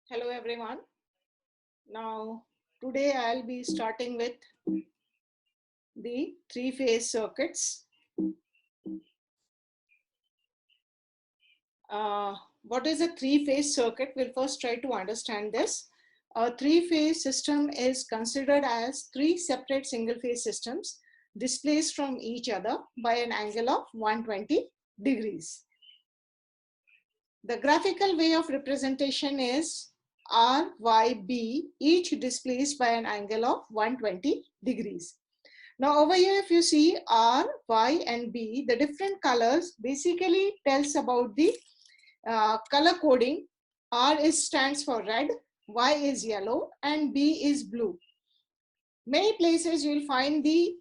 Hello everyone. Now today I'll be starting with the three-phase circuits. What is a three-phase circuit? We'll first try to understand this. A three-phase system is considered as three separate single-phase systems displaced from each other by an angle of 120 degrees. The graphical way of representation is R, Y, B, each displaced by an angle of 120 degrees. Now over here, if you see R, Y and B, the different colors basically tells about the color coding. R stands for red, Y is yellow and B is blue. Many places you will find the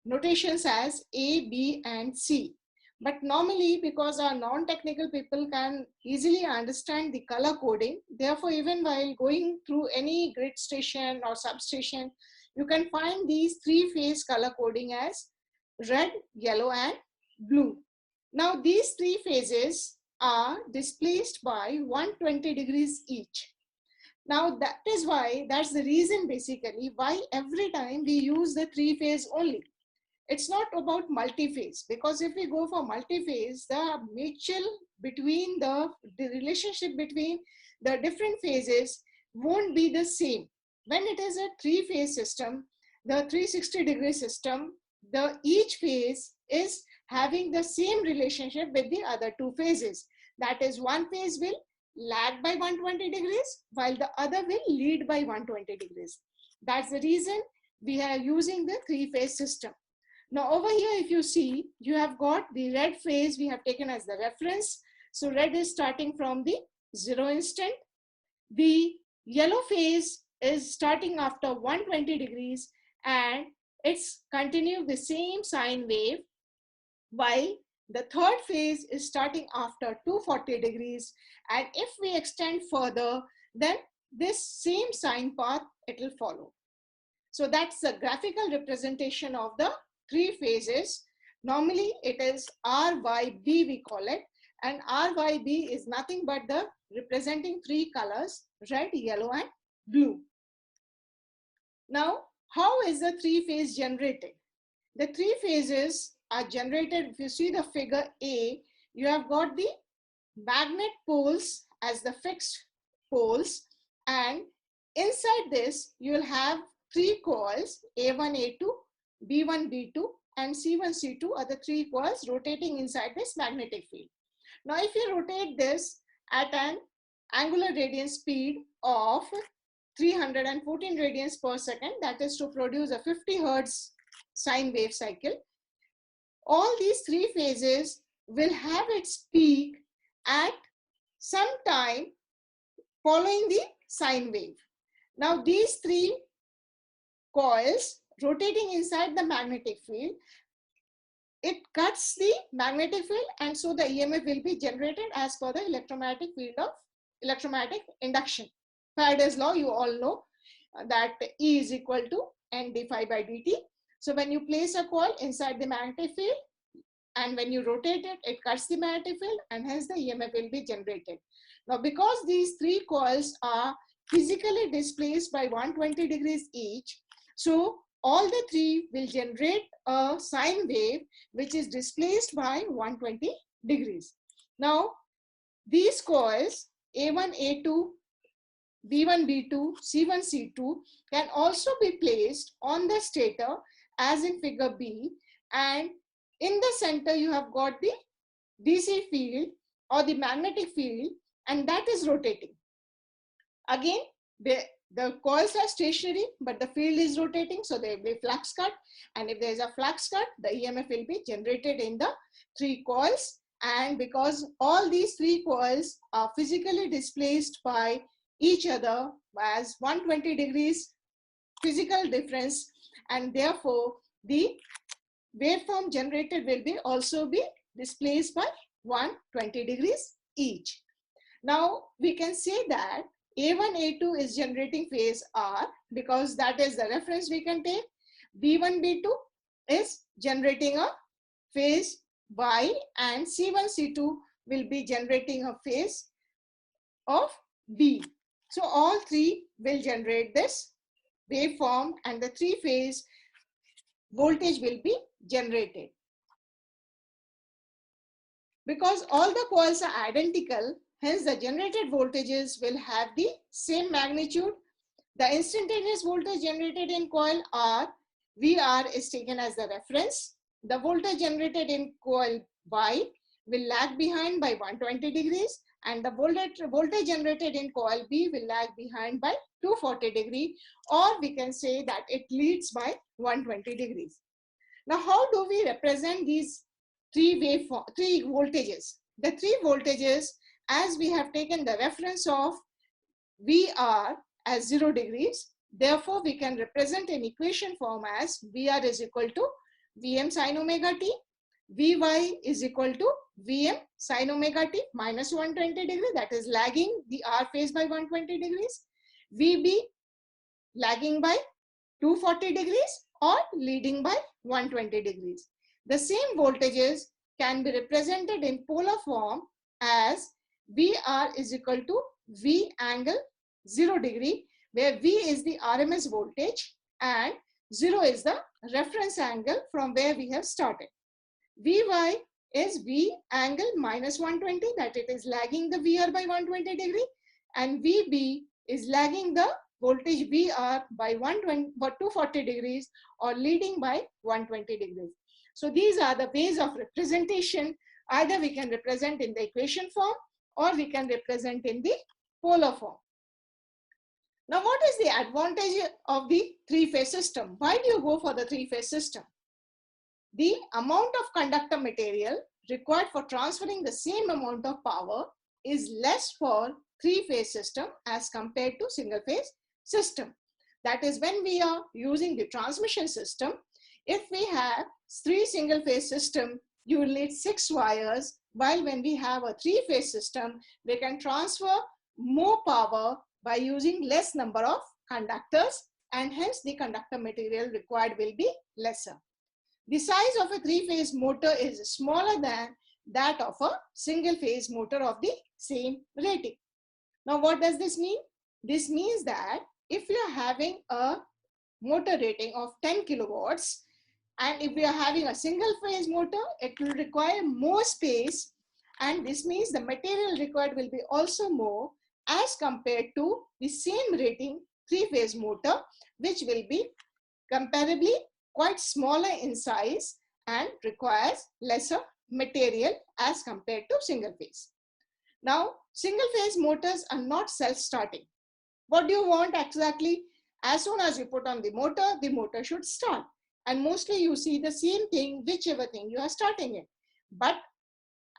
notations as A, B and C. But normally, because our non-technical people can easily understand the color coding, therefore even while going through any grid station or substation, you can find these three-phase color coding as red, yellow and blue. Now these three phases are displaced by 120 degrees each. Now that's the reason basically why every time we use the three-phase only. It's not about multi-phase, because if we go for multi-phase, the relationship between the different phases won't be the same. When it is a three-phase system, the 360-degree system, each phase is having the same relationship with the other two phases. That is, one phase will lag by 120 degrees while the other will lead by 120 degrees. That's the reason we are using the three-phase system. Now over here, if you see, you have got the red phase we have taken as the reference. So red is starting from the 0 instant. The yellow phase is starting after 120 degrees and it's continuing the same sine wave, while the third phase is starting after 240 degrees. And if we extend further, then this same sine path, it will follow. So that's the graphical representation of the three phases. Normally it is RYB we call it, and RYB is nothing but the representing three colors, red, yellow and blue. Now how is the three phase generated? The three phases are generated. If you see the figure A, you have got the magnet poles as the fixed poles, and inside this you will have three coils, A1, A2, B1, B2 and C1, C2 are the three coils rotating inside this magnetic field. Now if you rotate this at an angular radian speed of 314 radians per second, that is to produce a 50 Hertz sine wave cycle, all these three phases will have its peak at some time following the sine wave. Now these three coils rotating inside the magnetic field, it cuts the magnetic field and so the EMF will be generated as per the electromagnetic field of electromagnetic induction. Faraday's law, you all know that E is equal to N d phi by dt. So when you place a coil inside the magnetic field and when you rotate it, it cuts the magnetic field and hence the EMF will be generated. Now because these three coils are physically displaced by 120 degrees each, so all the three will generate a sine wave which is displaced by 120 degrees. Now these coils A1, A2, B1, B2, C1, C2 can also be placed on the stator as in figure B, and in the center you have got the DC field or the magnetic field and that is rotating. Again, the coils are stationary but the field is rotating, so there will be flux cut, and if there is a flux cut, the EMF will be generated in the three coils. And because all these three coils are physically displaced by each other as 120 degrees physical difference, and therefore the waveform generated will be also be displaced by 120 degrees each. Now we can say that A1, A2 is generating phase R because that is the reference we can take. B1, B2 is generating a phase Y and C1, C2 will be generating a phase of B. So all three will generate this waveform and the three-phase voltage will be generated. Because all the coils are identical, hence the generated voltages will have the same magnitude. The instantaneous voltage generated in coil R, VR is taken as the reference. The voltage generated in coil Y will lag behind by 120 degrees and the voltage generated in coil B will lag behind by 240 degrees, or we can say that it leads by 120 degrees. Now, how do we represent these three voltages? The three voltages, as we have taken the reference of VR as 0 degrees, therefore we can represent an equation form as VR is equal to Vm sin omega t, Vy is equal to Vm sin omega t minus 120 degrees, that is lagging the R phase by 120 degrees, Vb lagging by 240 degrees or leading by 120 degrees. The same voltages can be represented in polar form as VR is equal to V angle 0 degree, where V is the RMS voltage and 0 is the reference angle from where we have started. Vy is V angle minus 120, that it is lagging the VR by 120 degree, and Vb is lagging the voltage VR by 240 degrees or leading by 120 degrees. So these are the ways of representation. Either we can represent in the equation form or we can represent in the polar form. Now, what is the advantage of the three-phase system? Why do you go for the three-phase system? The amount of conductor material required for transferring the same amount of power is less for three-phase system as compared to single-phase system. That is, when we are using the transmission system, if we have three single-phase system, you will need 6 wires, while when we have a three-phase system, we can transfer more power by using less number of conductors, and hence the conductor material required will be lesser. The size of a three-phase motor is smaller than that of a single-phase motor of the same rating. Now, what does this mean? This means that if you are having a motor rating of 10 kilowatts, and if we are having a single-phase motor, it will require more space, and this means the material required will be also more as compared to the same rating three-phase motor, which will be comparably quite smaller in size and requires lesser material as compared to single phase. Now, single phase motors are not self-starting. What do you want exactly? As soon as you put on the motor should start. And mostly you see the same thing, whichever thing you are starting it. But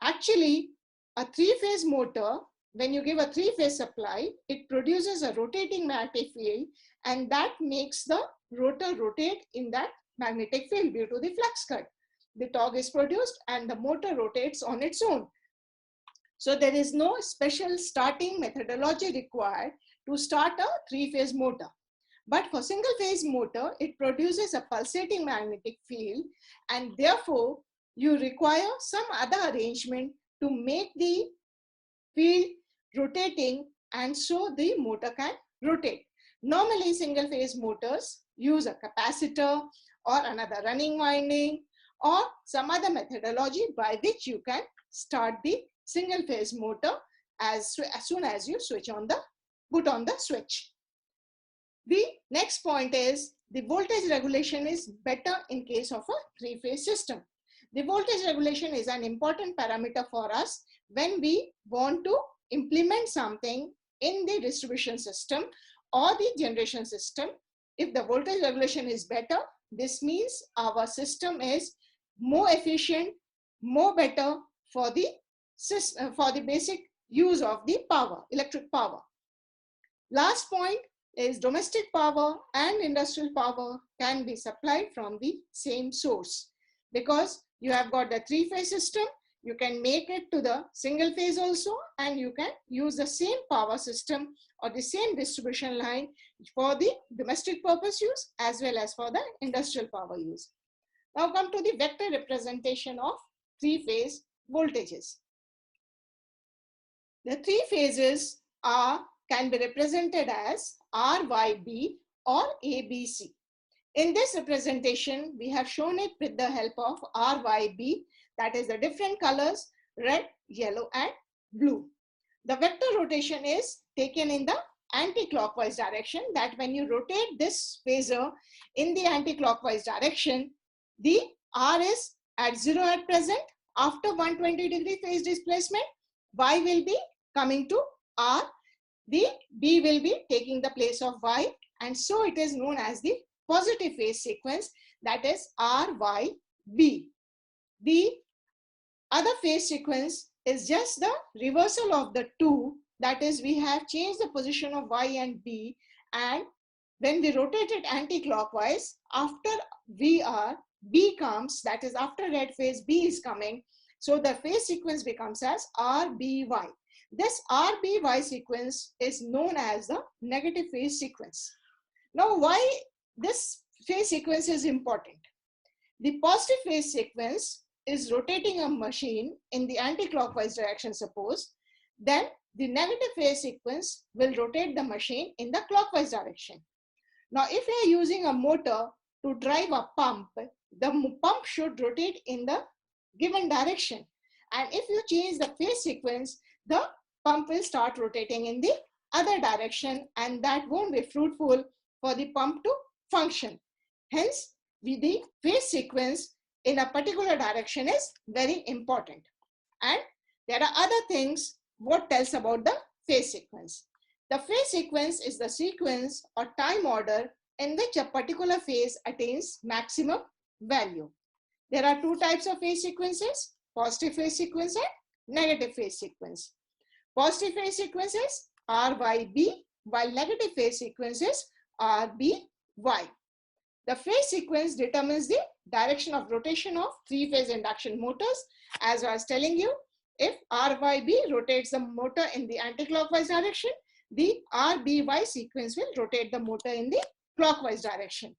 actually, a three-phase motor, when you give a three-phase supply, it produces a rotating magnetic field, and that makes the rotor rotate in that magnetic field due to the flux cut. The torque is produced and the motor rotates on its own. So there is no special starting methodology required to start a three-phase motor. But for single-phase motor, it produces a pulsating magnetic field, and therefore you require some other arrangement to make the field rotating, and so the motor can rotate. Normally, single-phase motors use a capacitor or another running winding or some other methodology by which you can start the single-phase motor as soon as you put on the switch. The next point is the voltage regulation is better in case of a three-phase system. The voltage regulation is an important parameter for us when we want to implement something in the distribution system or the generation system. If the voltage regulation is better, this means our system is more efficient, more better for the basic use of the power, electric power. Last point is domestic power and industrial power can be supplied from the same source, because you have got the three-phase system, you can make it to the single phase also, and you can use the same power system or the same distribution line for the domestic purpose use as well as for the industrial power use. Now come to the vector representation of three-phase voltages. The three phases are can be represented as RYB or ABC. In this representation, we have shown it with the help of RYB, that is the different colors, red, yellow, and blue. The vector rotation is taken in the anti-clockwise direction, that when you rotate this phasor in the anti-clockwise direction, the R is at 0 at present. After 120-degree phase displacement, Y will be coming to R, the B will be taking the place of Y, and so it is known as the positive phase sequence, that is RYB. The other phase sequence is just the reversal of the two, that is we have changed the position of Y and B, and when we rotate it anti-clockwise, after VR, B comes, that is after red phase, B is coming, so the phase sequence becomes as RBY. This RBY sequence is known as the negative phase sequence. Now, why this phase sequence is important? The positive phase sequence is rotating a machine in the anti-clockwise direction, suppose, then the negative phase sequence will rotate the machine in the clockwise direction. Now, if we are using a motor to drive a pump, the pump should rotate in the given direction. And if you change the phase sequence, the pump will start rotating in the other direction, and that won't be fruitful for the pump to function. Hence, the phase sequence in a particular direction is very important. And there are other things what tells about the phase sequence. The phase sequence is the sequence or time order in which a particular phase attains maximum value. There are two types of phase sequences, positive phase sequence and negative phase sequence. Positive phase sequences RYB, while negative phase sequences RBY. The phase sequence determines the direction of rotation of three-phase induction motors. As I was telling you, if RYB rotates the motor in the anti-clockwise direction, the RBY sequence will rotate the motor in the clockwise direction.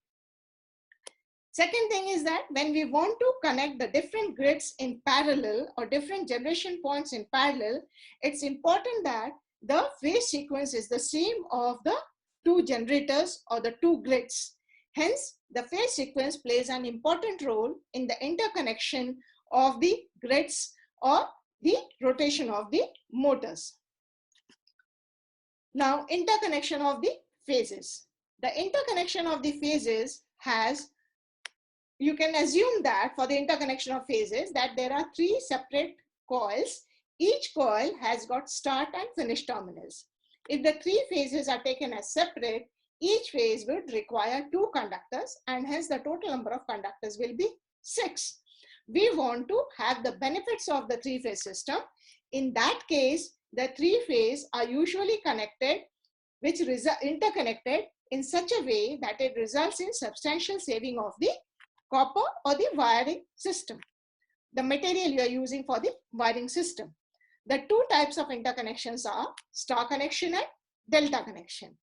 Second thing is that when we want to connect the different grids in parallel or different generation points in parallel, it's important that the phase sequence is the same of the two generators or the two grids. Hence, the phase sequence plays an important role in the interconnection of the grids or the rotation of the motors. Now, interconnection of the phases. The interconnection of the phases has, you can assume that for the interconnection of phases that there are three separate coils. Each coil has got start and finish terminals. If the three phases are taken as separate, each phase would require two conductors, and hence the total number of conductors will be 6. We want to have the benefits of the three-phase system. In that case, the three phase are usually connected, which interconnected in such a way that it results in substantial saving of the copper or the wiring system, the material you are using for the wiring system. The two types of interconnections are star connection and delta connection.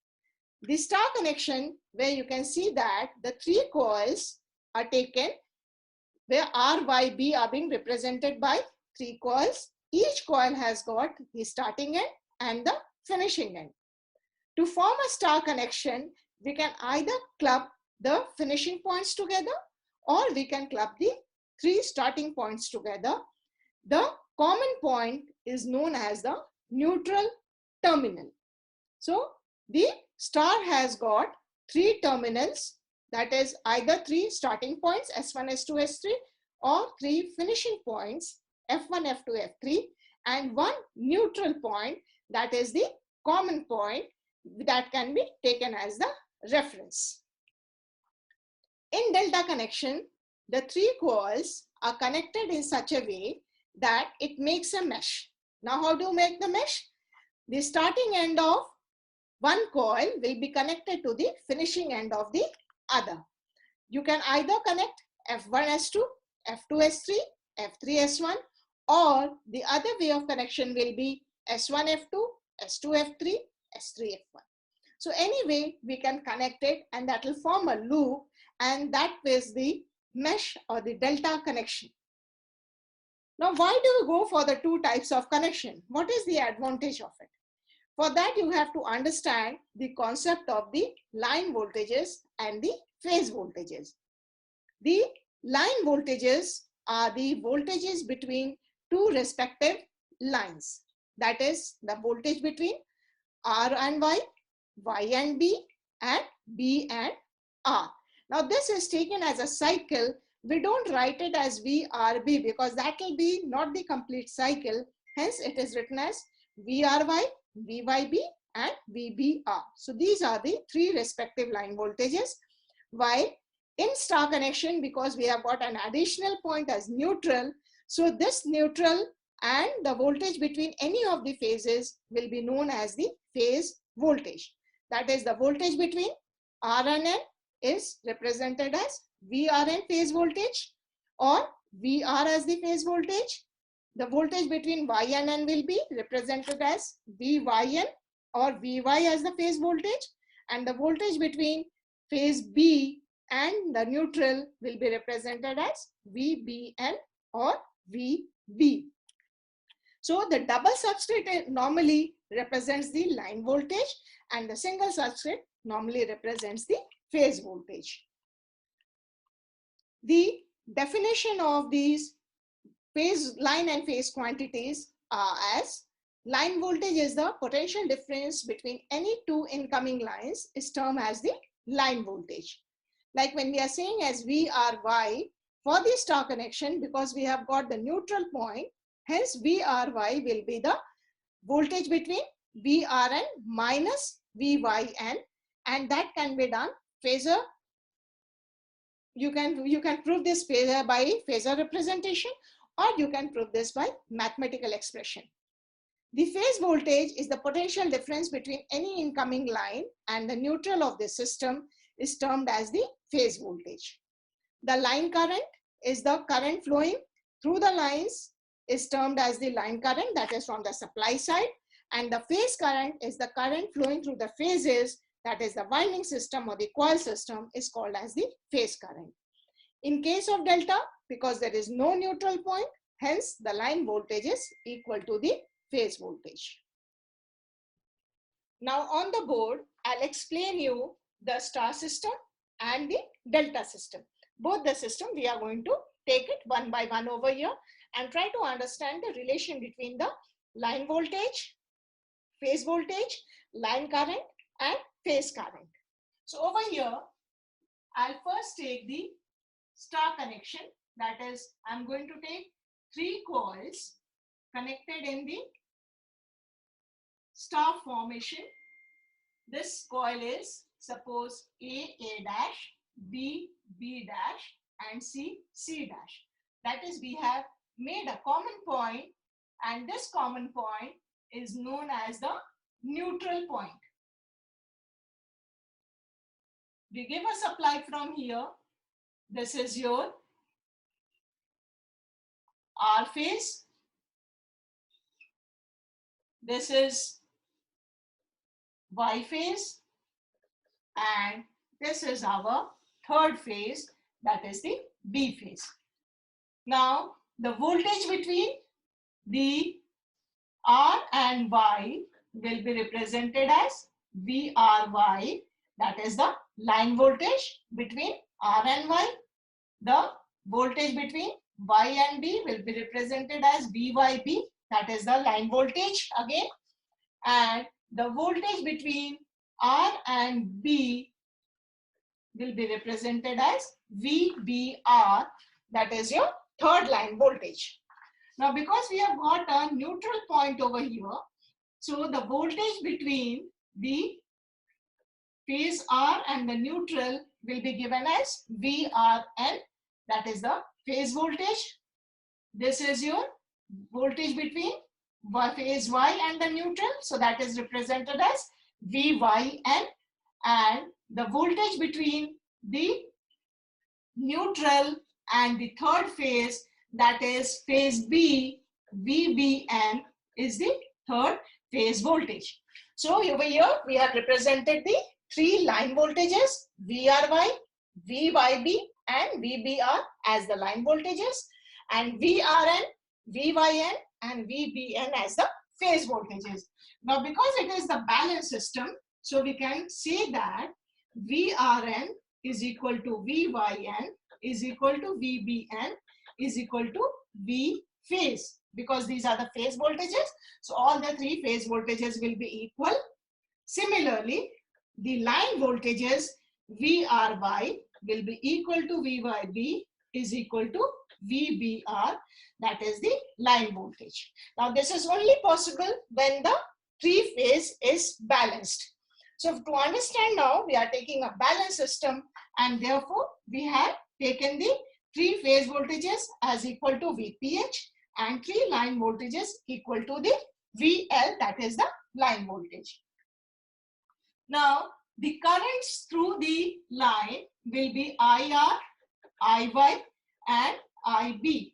The star connection, where you can see that the three coils are taken, where R, Y, B are being represented by three coils. Each coil has got the starting end and the finishing end. To form a star connection, we can either club the finishing points together, or we can club the three starting points together. The common point is known as the neutral terminal. So the star has got three terminals, that is either three starting points S1, S2, S3, or three finishing points F1, F2, F3, and one neutral point, that is the common point that can be taken as the reference. In delta connection, the three coils are connected in such a way that it makes a mesh. Now, how do you make the mesh? The starting end of one coil will be connected to the finishing end of the other. You can either connect F1, S2, F2, S3, F3, S1, or the other way of connection will be S1, F2, S2, F3, S3, F1. So anyway, we can connect it, and that will form a loop, and that is the mesh or the delta connection. Now, why do we go for the two types of connection? What is the advantage of it? For that, you have to understand the concept of the line voltages and the phase voltages. The line voltages are the voltages between two respective lines. That is the voltage between R and Y and B, and B and R. Now this is taken as a cycle. We don't write it as VRB because that will be not the complete cycle. Hence it is written as VRY, VYB and VBR. So these are the three respective line voltages. While in star connection, because we have got an additional point as neutral, so this neutral and the voltage between any of the phases will be known as the phase voltage. That is, the voltage between R and N is represented as VRN phase voltage or VR as the phase voltage. The voltage between Y and N will be represented as VYN or VY as the phase voltage, and the voltage between phase B and the neutral will be represented as VBN or VB. So the double substrate normally represents the line voltage and the single substrate normally represents the phase voltage. The definition of these phase line and phase quantities are as line voltage is the potential difference between any two incoming lines is termed as the line voltage. Like when we are saying as VRY for the star connection, because we have got the neutral point, hence VRY will be the voltage between VRN minus VYN, and that can be done phasor. You can prove this phasor by phasor representation, or you can prove this by mathematical expression. The phase voltage is the potential difference between any incoming line and the neutral of the system is termed as the phase voltage. The line current is the current flowing through the lines is termed as the line current, that is from the supply side, and the phase current is the current flowing through the phases, that is the winding system or the coil system is called as the phase current. In case of delta, because there is no neutral point, hence the line voltage is equal to the phase voltage. Now on the board, I'll explain you the star system and the delta system. Both the system, we are going to take it one by one over here and try to understand the relation between the line voltage, phase voltage, line current and phase current. So over here, I'll first take the star connection. That is, I'm going to take 3 coils connected in the star formation. This coil is suppose A dash, B dash and C dash. That is, we have made a common point, and this common point is known as the neutral point. We give a supply from here. This is your R phase. This is Y phase. And this is our third phase, that is the B phase. Now, the voltage between the R and Y will be represented as VRY, that is the line voltage between R and Y. The voltage between Y and B will be represented as VYB, that is the line voltage again. And the voltage between R and B will be represented as VBR, that is your third line voltage. Now, because we have got a neutral point over here, so the voltage between the phase R and the neutral will be given as VRN, that is the phase voltage. This is your voltage between phase Y and the neutral, so that is represented as VYN, and the voltage between the neutral and the third phase, that is phase B, VBN, is the third phase voltage. So over here we have represented the 3 line voltages, VRY, VYB and VBR as the line voltages, and VRN, VYN and VBN as the phase voltages. Now, because it is the balanced system, so we can say that VRN is equal to VYN is equal to VBN is equal to V phase, because these are the phase voltages. So all the three phase voltages will be equal. Similarly, the line voltages VRY will be equal to VYB is equal to VBR, that is the line voltage. Now this is only possible when the three phase is balanced. So to understand now, we are taking a balanced system, and therefore we have taken the three phase voltages as equal to VPH and three line voltages equal to the VL, that is the line voltage. Now the currents through the line will be IR, IY and IB,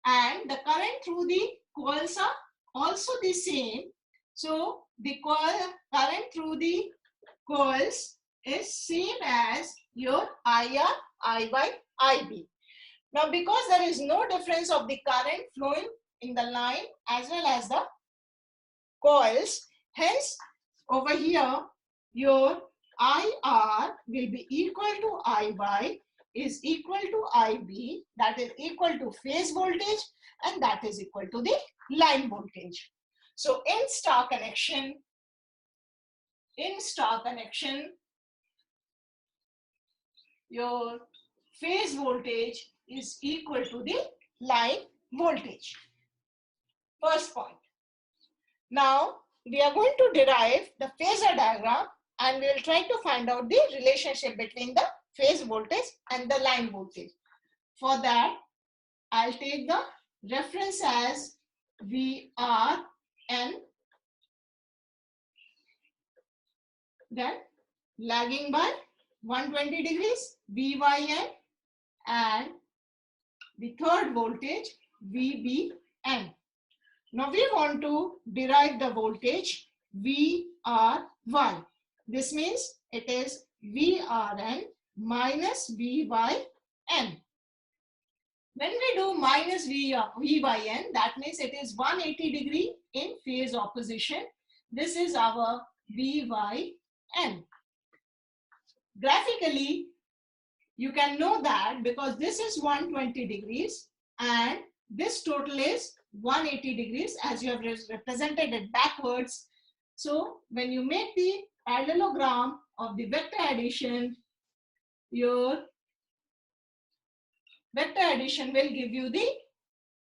and the current through the coils are also the same. So the current through the coils is same as your IR, IY, IB. Now because there is no difference of the current flowing in the line as well as the coils, hence over here your IR will be equal to IY is equal to IB, that is equal to phase voltage, and that is equal to the line voltage. So in star connection, your phase voltage is equal to the line voltage. First point. Now we are going to derive the phasor diagram, and we will try to find out the relationship between the phase voltage and the line voltage. For that, I'll take the reference as VRN, then lagging by 120 degrees VYN, and the third voltage VBN. Now we want to derive the voltage VRY. This means it is VRN minus VYN. When we do minus VYN, that means it is 180 degree in phase opposition. This is our VYN. Graphically, you can know that because this is 120 degrees and this total is 180 degrees, as you have represented it backwards. So when you make the parallelogram of the vector addition, your vector addition will give you the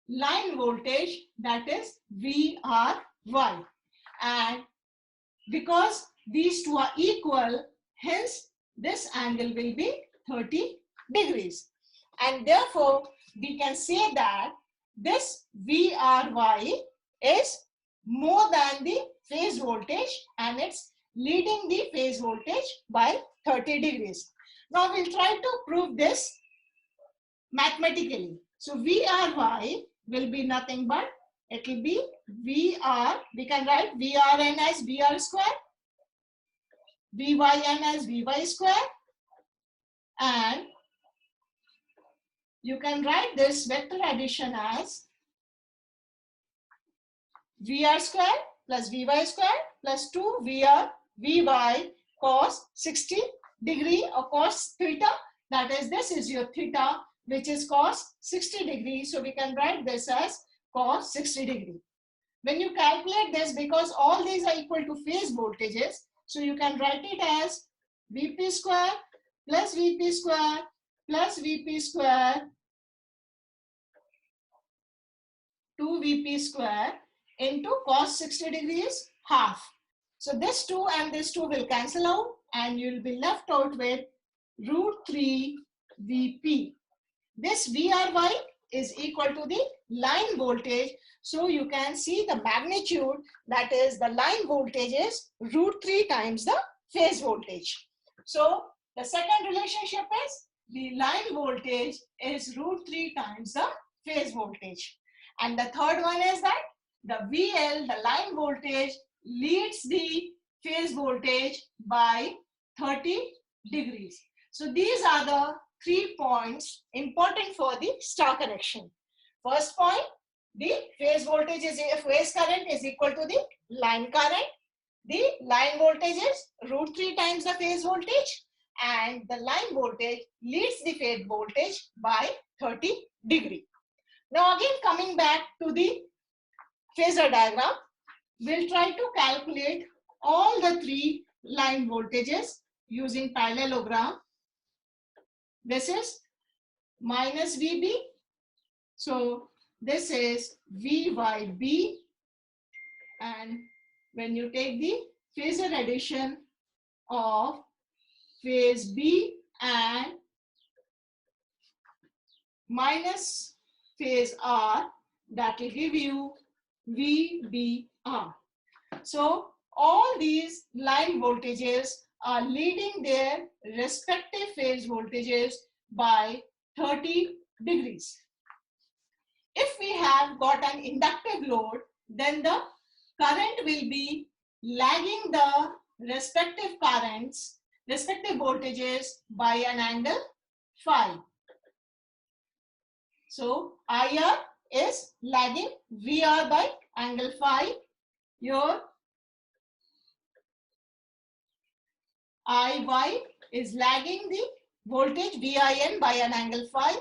line voltage, that is VRY. And because these two are equal, hence this angle will be 30 degrees. And therefore, we can say that this VRY is more than the phase voltage, and it's leading the phase voltage by 30 degrees. Now we'll try to prove this mathematically. So VRY will be nothing but, it will be VR, we can write VRN as VR square, VYN as VY square, and you can write this vector addition as VR square plus VY square plus 2 VR VY cos 60 degree or cos theta, that is this is your theta, which is cos 60 degree. So we can write this as cos 60 degree. When you calculate this, because all these are equal to phase voltages, so you can write it as Vp square plus Vp square plus Vp square 2 Vp square into cos 60 degrees half. So this 2 and this 2 will cancel out, and you will be left out with root 3 Vp. This VRY is equal to the line voltage. So you can see the magnitude, that is the line voltage is root 3 times the phase voltage. So the second relationship is the line voltage is root 3 times the phase voltage. And the third one is that the VL, the line voltage, leads the phase voltage by 30 degrees. So these are the 3 points important for the star connection. First point, the phase voltage is phase current is equal to the line current. The line voltage is √3 times the phase voltage, and the line voltage leads the phase voltage by 30 degree. Now again coming back to the phasor diagram, we'll try to calculate all the three line voltages using parallelogram. This is minus VB. So this is VYB, and when you take the phasor addition of phase B and minus phase R, that will give you VBR. So all these line voltages are leading their respective phase voltages by 30 degrees. If we have got an inductive load, then the current will be lagging the respective currents, respective voltages by an angle phi. So IR is lagging VR by angle phi. Your IY is lagging the voltage VIN by an angle phi,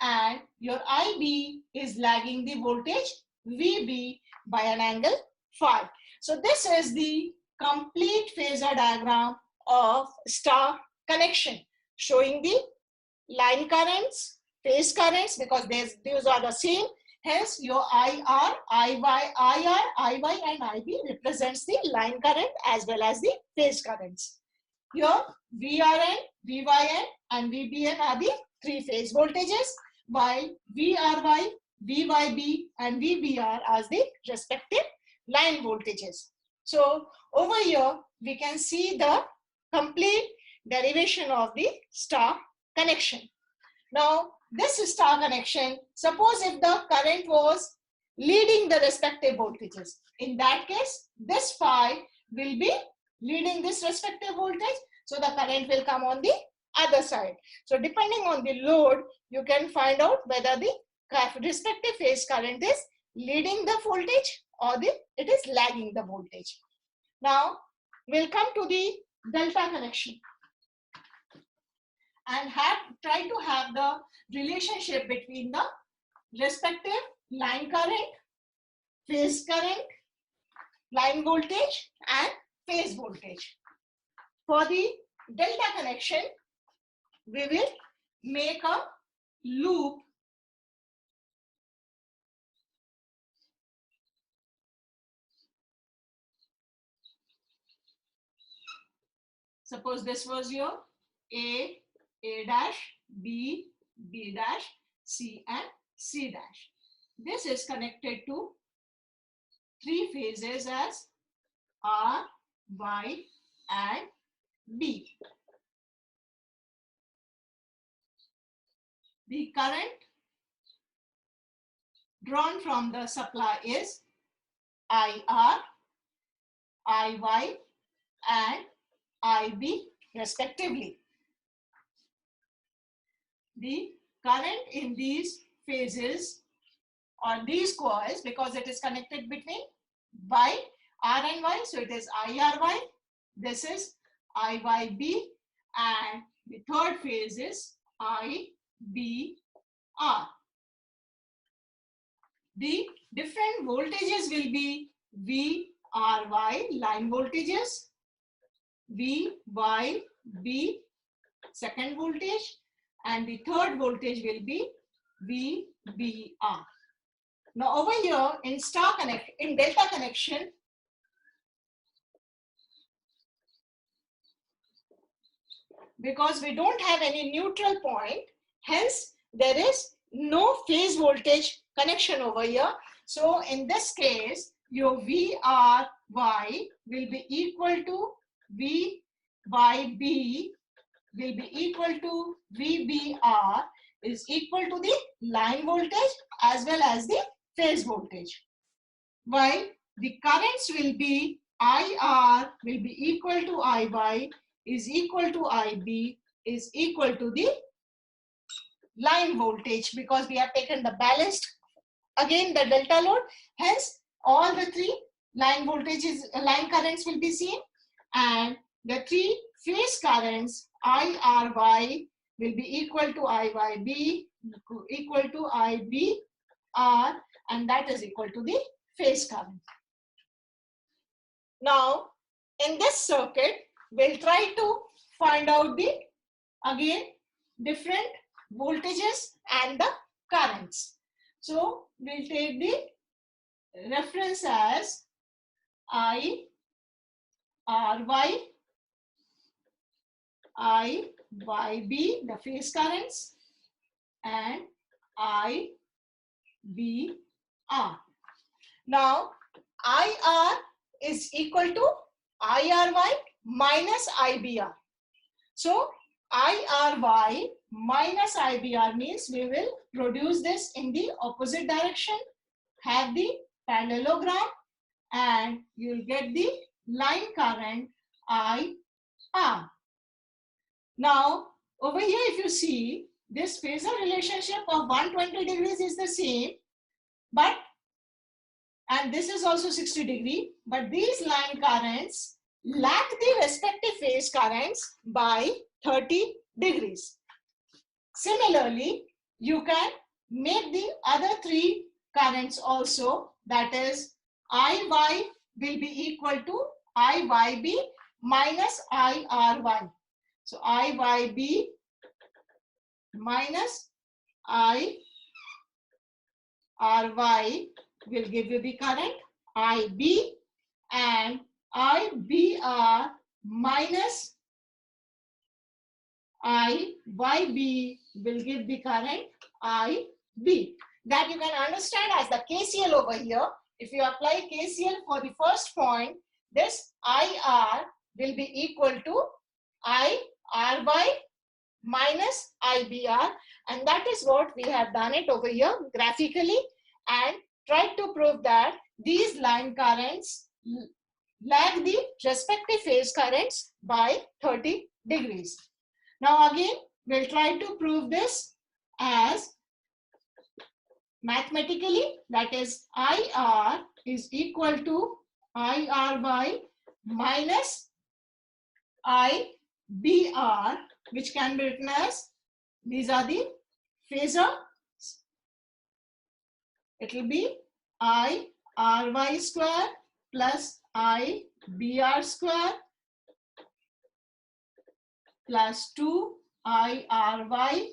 and your IB is lagging the voltage VB by an angle phi. So this is the complete phasor diagram of star connection, showing the line currents, phase currents, because these are the same. Hence your IR, IY, IY and IB represents the line current as well as the phase currents. Your VRN, VYN and VBN are the three phase voltages, while VRY, VYB and VBR as the respective line voltages. So over here we can see the complete derivation of the star connection. Now this star connection, suppose if the current was leading the respective voltages, in that case this phi will be leading this respective voltage, so the current will come on the other side. So depending on the load, you can find out whether the respective phase current is leading the voltage or it is lagging the voltage. Now we'll come to the delta connection and try to have the relationship between the respective line current, phase current, line voltage and phase voltage. For the delta connection, we will make a loop suppose this was your A dash, B dash, C and C dash. This is connected to three phases as R, Y and B. The current drawn from the supply is IR, IY and IB respectively. The current in these phases or these coils, because it is connected between Y, R and Y, so it is IRY, this is IYB, and the third phase is IBR. The different voltages will be VRY, line voltages, VYB, second voltage, and the third voltage will be VBR. Now over here in delta connection, because we don't have any neutral point, hence there is no phase voltage connection over here. So in this case, your VRY will be equal to VYB will be equal to VBR is equal to the line voltage as well as the phase voltage. While the currents will be IR will be equal to IY is equal to IB is equal to the line voltage, because we have taken the balanced again the delta load. Hence, all the three line voltages, line currents will be seen, and the three phase currents IRY will be equal to IYB equal to IBR, and that is equal to the phase current. Now, in this circuit, we'll try to find out the, again, different voltages and the currents. So, we'll take the reference as IRY, IYB, the phase currents, and IBR. Now, IR is equal to IRY minus IBR. So, IRY minus IBR means we will produce this in the opposite direction, have the parallelogram, and you will get the line current IR. Now, over here if you see, this phasor relationship of 120 degrees is the same, but, and this is also 60 degree, but these line currents lag the respective phase currents by 30 degrees. Similarly, you can make the other three currents also, that is IY will be equal to IYB minus IRY. So IYB minus IRY will give you the current IB, and IBR minus IYB will give the current IB. That you can understand as the KCL over here. If you apply KCL for the first point, this IR will be equal to IRY minus IBR, and that is what we have done it over here graphically, and tried to prove that these line currents lag the respective phase currents by 30 degrees. Now again, we'll try to prove this as mathematically, that is IR is equal to IRY minus IBR, which can be written as, these are the phasors. It will be IRY square plus IBR square plus 2 IRY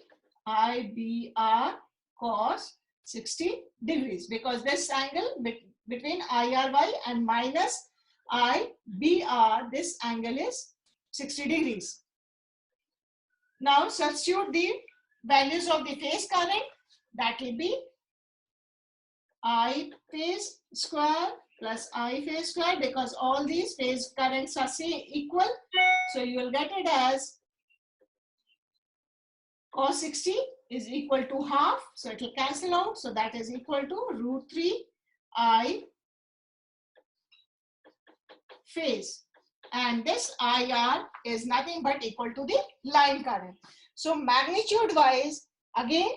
IBR cos 60 degrees, because this angle between IRY and minus IBR, this angle is 60 degrees. Now substitute the values of the phase current, that will be I phase square plus I phase square, because all these phase currents are equal. So you will get it as cos 60 is equal to half, so it will cancel out. So that is equal to root 3 I phase, and this IR is nothing but equal to the line current. So magnitude wise, again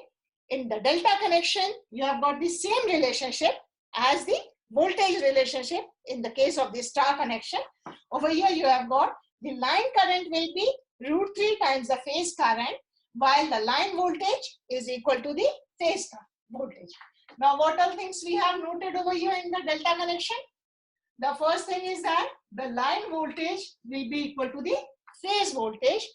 in the delta connection, you have got the same relationship as the voltage relationship in the case of the star connection. Over here you have got the line current will be root 3 times the phase current, while the line voltage is equal to the phase voltage. Now what all things we have noted over here in the delta connection? The first thing is that the line voltage will be equal to the phase voltage,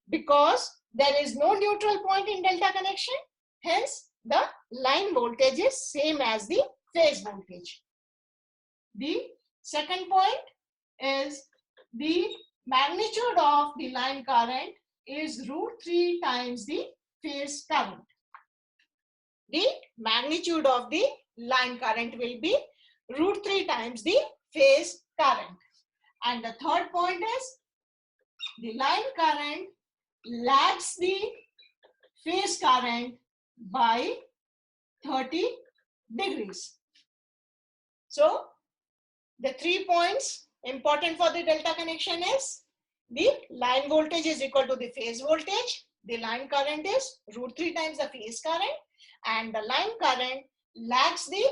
because there is no neutral point in delta connection. Hence, the line voltage is same as the phase voltage. The second point is the magnitude of the line current is root 3 times the phase current. The magnitude of the line current will be root 3 times the phase current. And the third point is the line current lags the phase current by 30 degrees. So the 3 points important for the delta connection is the line voltage is equal to the phase voltage, the line current is root 3 times the phase current, and the line current lags the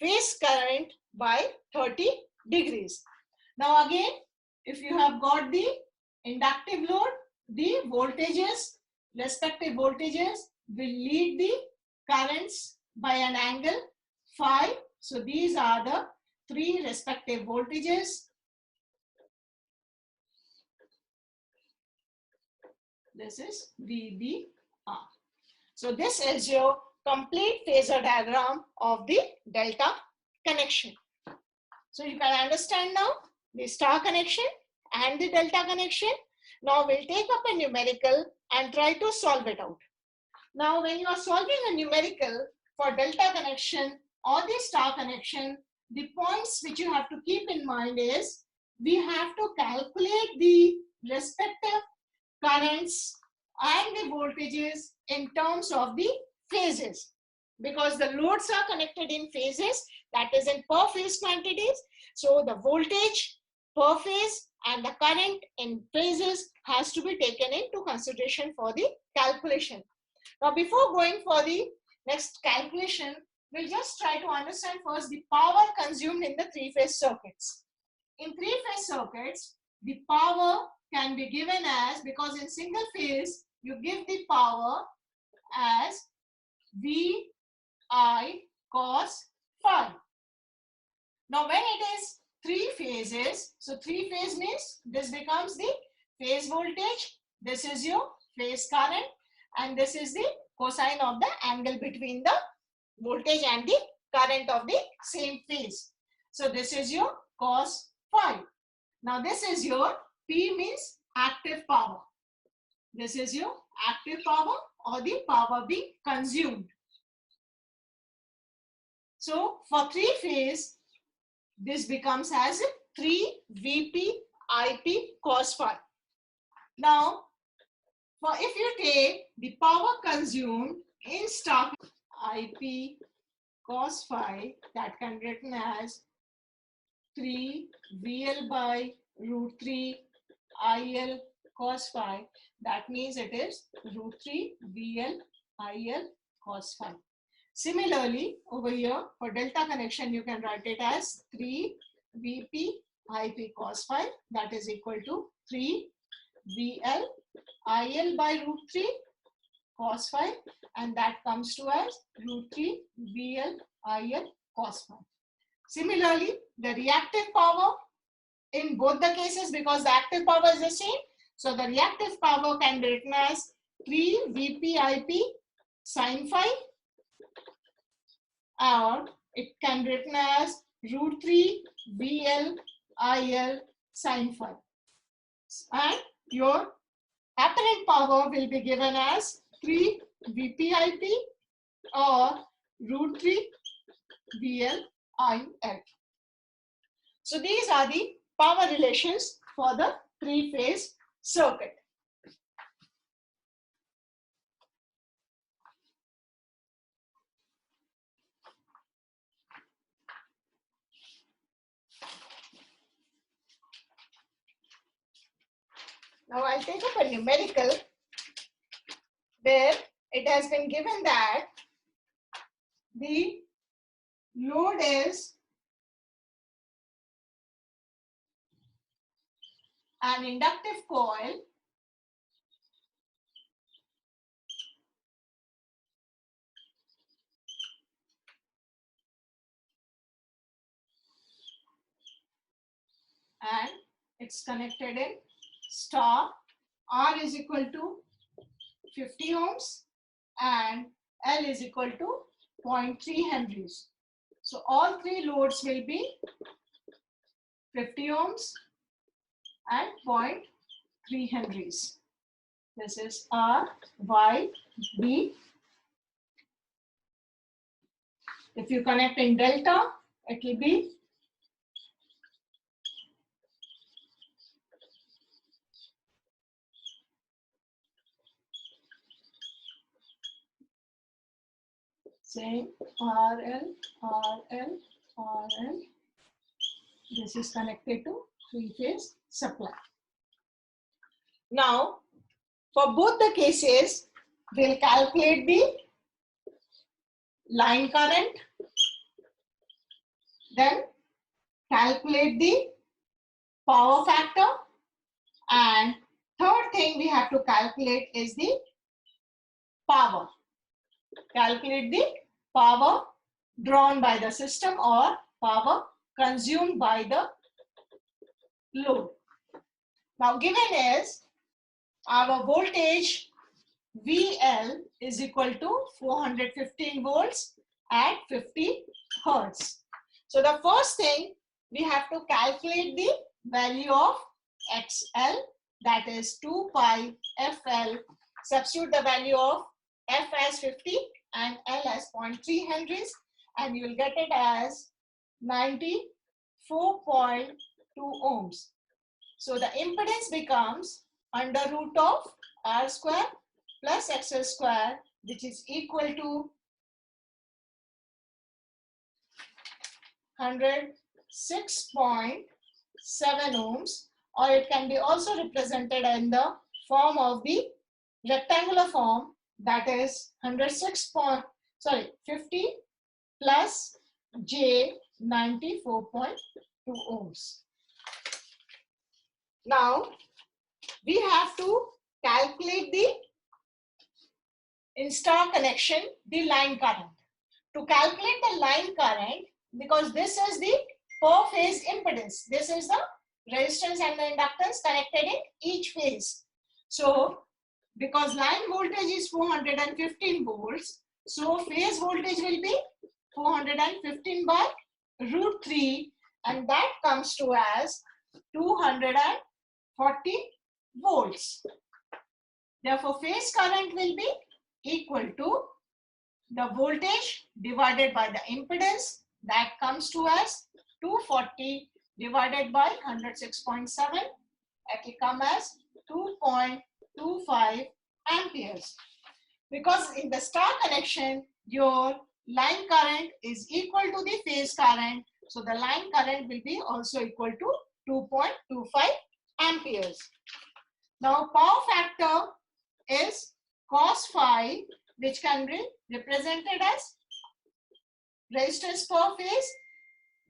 phase current by 30 degrees. Now again, if you have got the inductive load, the voltages, respective voltages will lead the currents by an angle phi. So these are the three respective voltages. This is VBR. So this is your complete phasor diagram of the delta connection. So you can understand now the star connection and the delta connection. Now we'll take up a numerical and try to solve it out. Now when you are solving a numerical for delta connection or the star connection, the points which you have to keep in mind is we have to calculate the respective currents and the voltages in terms of the phases, because the loads are connected in phases, that is in per phase quantities. So the voltage per phase and the current in phases has to be taken into consideration for the calculation. Now before going for the next calculation, we'll just try to understand first the power consumed in the three-phase circuits. In three-phase circuits, the power can be given as, because in single phase, you give the power as VI cos phi. Now when it is three phases, so three phase means this becomes the phase voltage, this is your phase current, and this is the cosine of the angle between the voltage and the current of the same phase. So this is your cos phi. Now this is your P means active power. This is your active power or the power being consumed. So for three phase, this becomes as 3 Vp Ip cos phi. Now, for if you take the power consumed in star Ip cos phi, that can be written as 3 VL by root 3 IL cos phi. That means it is root 3 VL IL cos phi. Similarly, over here for delta connection, you can write it as 3 Vp Ip cos phi, that is equal to 3 VL IL by root 3 cos phi, and that comes to as root 3 VL IL cos phi. Similarly, the reactive power in both the cases, because the active power is the same, so the reactive power can be written as 3 Vp Ip sin phi, or it can be written as root 3 VL IL sin phi. And your apparent power will be given as 3 Vp Ip or root 3 VL IL. So these are the power relations for the three-phase circuit. Now I'll take up a numerical where it has been given that the load is an inductive coil and it's connected in star. R is equal to 50 ohms and L is equal to 0.3 Henries. So all three loads will be 50 ohms and 0.3 Henries. This is R, Y, B. If you connect in delta, it will be same RL, RL, RL. This is connected to three-phase supply. Now, for both the cases, we'll calculate the line current, then calculate the power factor, and third thing we have to calculate is the power. Calculate the power drawn by the system or power consumed by the load. Now given is our voltage VL is equal to 415 volts at 50 hertz. So the first thing we have to calculate the value of XL, that is 2 pi FL. Substitute the value of F as 50 and L as 0.3 henries, and you will get it as 94.2 ohms. So the impedance becomes under root of R square plus XL square, which is equal to 106.7 ohms, or it can be also represented in the form of the rectangular form, that is 50 plus J 94.2 ohms. Now we have to calculate the in star connection, the line current. To calculate the line current, because this is the per phase impedance, this is the resistance and the inductance connected in each phase. So because line voltage is 415 volts, so phase voltage will be 415 by root 3, and that comes to as 240 volts. Therefore phase current will be equal to the voltage divided by the impedance, that comes to as 240 divided by 106.7, it will come as 2.25 amperes. Because in the star connection, your line current is equal to the phase current, so the line current will be also equal to 2.25 amperes. Now power factor is cos phi, which can be represented as resistance per phase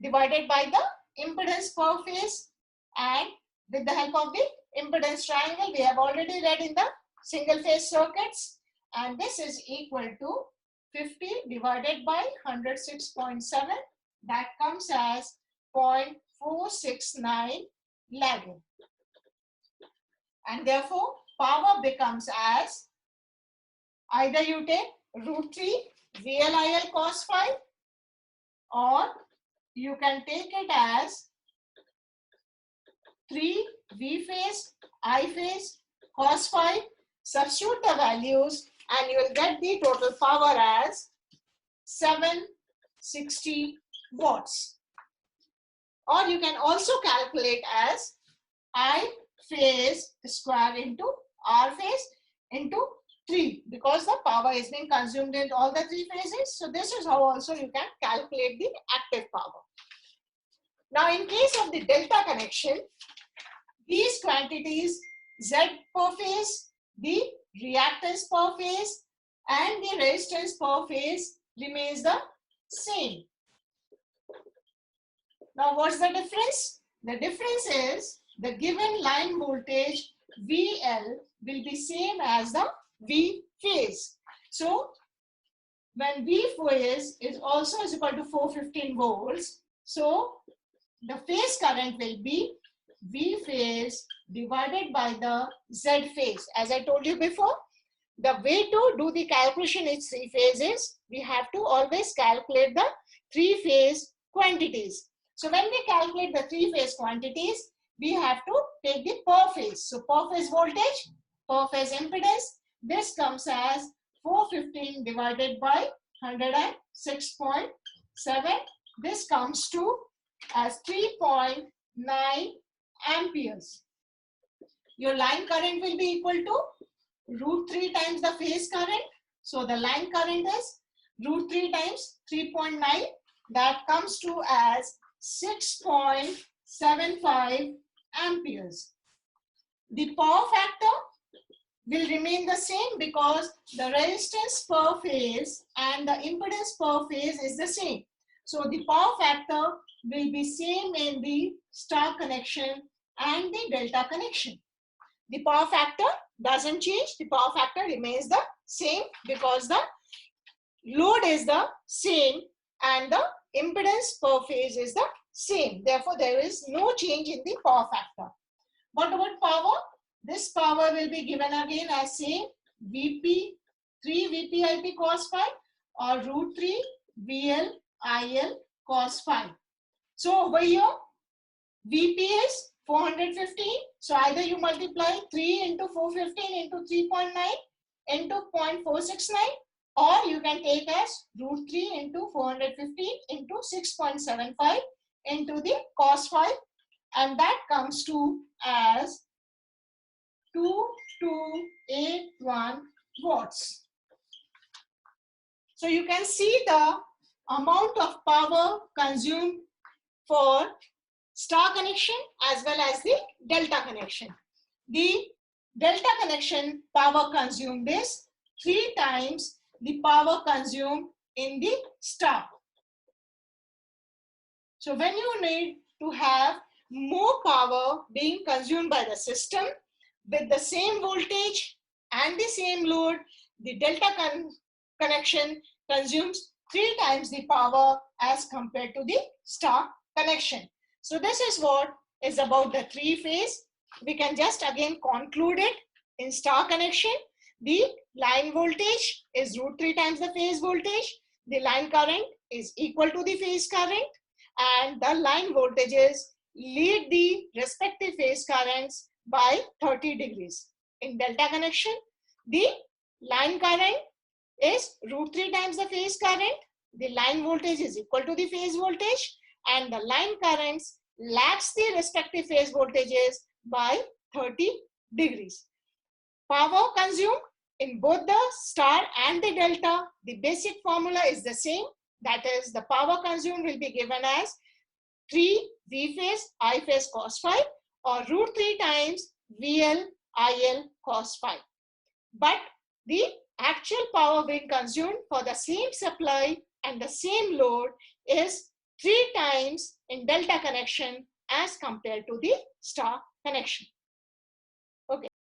divided by the impedance per phase, and with the help of the impedance triangle we have already read in the single phase circuits, and this is equal to 50 divided by 106.7, that comes as 0.469 lagging, and therefore power becomes as, either you take root 3 VLIL cos phi, or you can take it as 3 V phase I phase cos phi, substitute the values, and you will get the total power as 760 watts. Or you can also calculate as I phase square into R phase into 3, because the power is being consumed in all the 3 phases. So this is how also you can calculate the active power. Now in case of the delta connection, these quantities Z per phase, the reactance per phase, and the resistance per phase remains the same. Now what's the difference? The difference is the given line voltage VL will be same as the V phase. So when V phase is also is equal to 415 volts, so the phase current will be V phase divided by the Z phase. As I told you before, the way to do the calculation in 3 phases, we have to always calculate the 3 phase quantities. So when we calculate the 3 phase quantities, we have to take the per phase. So per phase voltage, per phase impedance, this comes as 415 divided by 106.7. This comes to as 3.9 amperes. Your line current will be equal to root 3 times the phase current. So the line current is root 3 times 3.9. That comes to as 6.75 amperes. The power factor will remain the same because the resistance per phase and the impedance per phase is the same. So the power factor will be same in the star connection and the delta connection. The power factor doesn't change. The power factor remains the same because the load is the same and the impedance per phase is the same. Therefore, there is no change in the power factor. What about power? This power will be given again as same Vp 3 Vp Ip cos phi or root 3 VL IL cos phi. So over here Vp is 415. So either you multiply 3 into 415 into 3.9 into 0.469, or you can take as root 3 into 415 into 6.75 into the cos phi, and that comes to as 2281 watts. So you can see the amount of power consumed for star connection as well as the delta connection. The delta connection power consumed is 3 times the power consumed in the star. So when you need to have more power being consumed by the system with the same voltage and the same load, the delta connection consumes 3 times the power as compared to the star connection. So this is what is about the 3-phase. We can just again conclude it. In star connection, the line voltage is root 3 times the phase voltage. The line current is equal to the phase current, and the line voltages lead the respective phase currents by 30 degrees. In delta connection, the line current is root 3 times the phase current. The line voltage is equal to the phase voltage, and the line currents lags the respective phase voltages by 30 degrees. Power consumed in both the star and the delta, the basic formula is the same. That is, the power consumed will be given as 3 V phase I phase cos phi or root 3 times VL IL cos phi. But the actual power being consumed for the same supply and the same load is 3 times in delta connection as compared to the star connection.